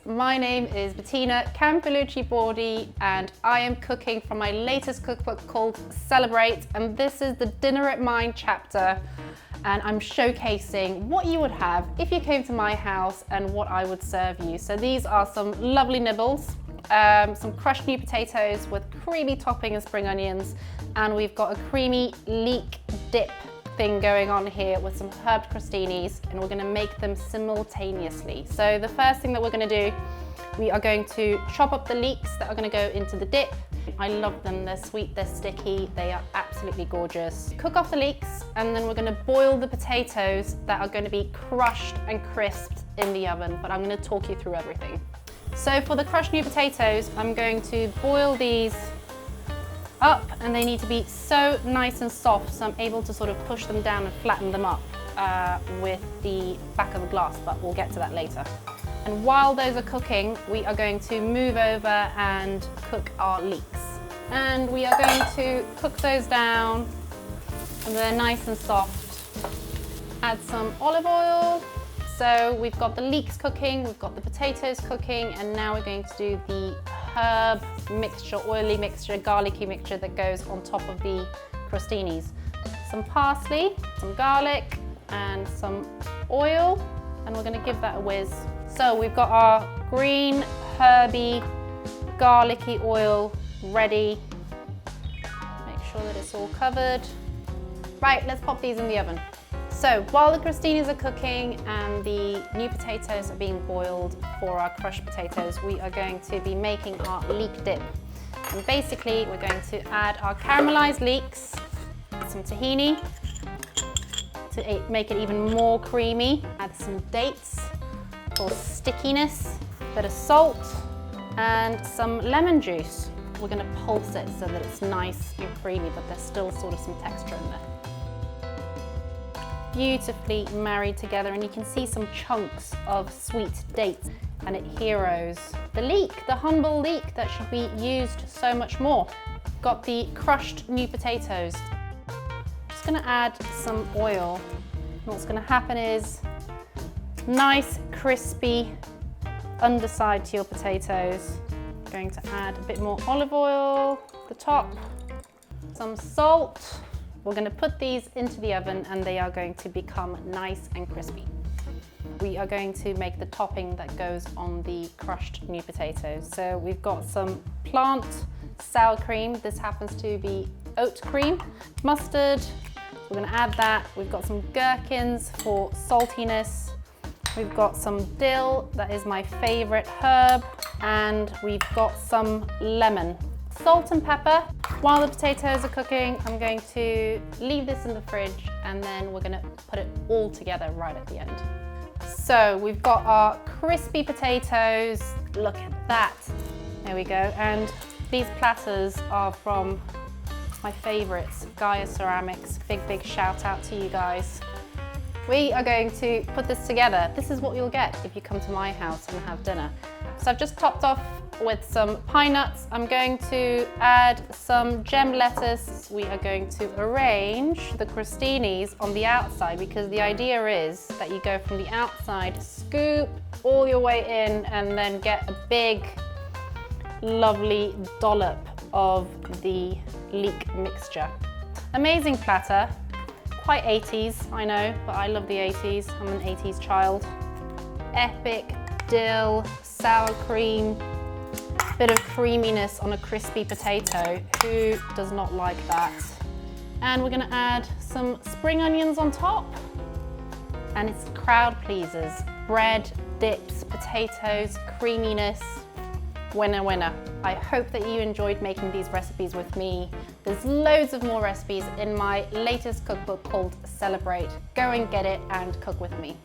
my name is Bettina Campolucci Bordi and I am cooking from my latest cookbook called Celebrate, and this is the Dinner at Mine chapter, and I'm showcasing what you would have if you came to my house and what I would serve you. So these are some lovely nibbles, some crushed new potatoes with creamy topping and spring onions, and we've got a creamy leek dip thing going on here with some herbed crostinis, and we're going to make them simultaneously. So the first thing that we're going to do, we are going to chop up the leeks that are going to go into the dip. I love them, they're sweet, they're sticky, they are absolutely gorgeous. Cook off the leeks, and then we're going to boil the potatoes that are going to be crushed and crisped in the oven, but I'm going to talk you through everything. So for the crushed new potatoes, I'm going to boil these up, and they need to be so nice and soft, so I'm able to sort of push them down and flatten them up with the back of a glass, but we'll get to that later. And while those are cooking, we are going to move over and cook our leeks. And we are going to cook those down, and they're nice and soft. Add some olive oil. So we've got the leeks cooking, we've got the potatoes cooking, and now we're going to do the herb mixture, oily mixture, garlicky mixture that goes on top of the crostinis. Some parsley, some garlic, and some oil, and we're going to give that a whiz. So we've got our green, herby, garlicky oil ready. Make sure that it's all covered. Right, let's pop these in the oven. So while the crostinis are cooking and the new potatoes are being boiled for our crushed potatoes, we are going to be making our leek dip. And basically we're going to add our caramelized leeks, some tahini to make it even more creamy, add some dates for stickiness, a bit of salt and some lemon juice. We're going to pulse it so that it's nice and creamy, but there's still sort of some texture in there. Beautifully married together, and you can see some chunks of sweet dates, and it heroes the leek, the humble leek that should be used so much more. Got the crushed new potatoes. Just going to add some oil. What's going to happen is nice crispy underside to your potatoes. Going to add a bit more olive oil at the top, some salt. We're going to put these into the oven and they are going to become nice and crispy. We are going to make the topping that goes on the crushed new potatoes. So we've got some plant sour cream. This happens to be oat cream. Mustard, we're going to add that. We've got some gherkins for saltiness. We've got some dill, that is my favorite herb. And we've got some lemon. Salt and pepper. While the potatoes are cooking, I'm going to leave this in the fridge, and then we're going to put it all together right at the end. So we've got our crispy potatoes. Look at that. There we go. And these platters are from my favorites, Gaia Ceramics. Big shout out to you guys. We are going to put this together. This is what you'll get if you come to my house and have dinner. So I've just topped off with some pine nuts. I'm going to add some gem lettuce. We are going to arrange the crostinis on the outside, because the idea is that you go from the outside, scoop all your way in, and then get a big, lovely dollop of the leek mixture. Amazing platter. Quite 80s, I know, but I love the 80s. I'm an 80s child. Epic dill, sour cream, bit of creaminess on a crispy potato. Who does not like that? And we're gonna add some spring onions on top. And it's crowd pleasers. Bread, dips, potatoes, creaminess. Winner, winner. I hope that you enjoyed making these recipes with me. There's loads of more recipes in my latest cookbook called Celebrate. Go and get it and cook with me.